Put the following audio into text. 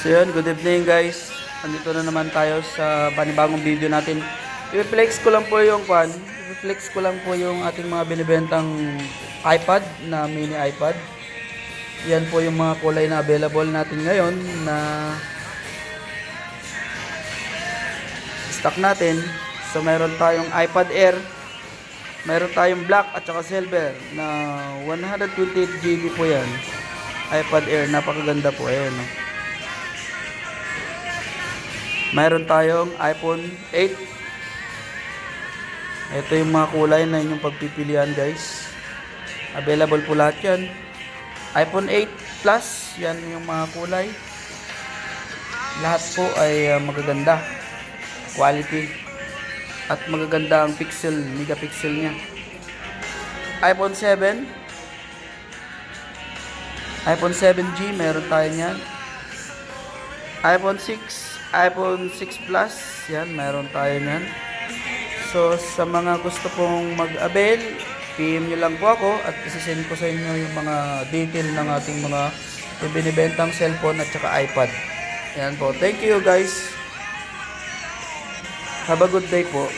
So yun, good evening guys. Andito na naman tayo sa panibagong video natin. I-flex ko lang po yung i-flex ko lang po yung ating mga binibentang iPad na mini iPad. Yan po yung mga kulay na available natin ngayon na stock natin. So meron tayong iPad Air, meron tayong black at saka silver na 128 GB po yan. iPad Air, napakaganda po. Ayan, no? Mayroon tayong iPhone 8. Ito yung mga kulay na inyong pagpipilian guys. Available po lahat yan. iPhone 8 Plus, yan yung mga kulay. Lahat po ay magaganda. Quality. At magaganda ang megapixel niya. iPhone 7. iPhone 7G, meron tayo niyan. iPhone 6. iPhone 6 Plus, yan, meron tayo niyan. So, sa mga gusto pong mag-avail, PM nyo lang po ako at isisend ko sa inyo yung mga detail ng ating mga binibentang cellphone at saka iPad. Yan po. Thank you guys. Have a good day po.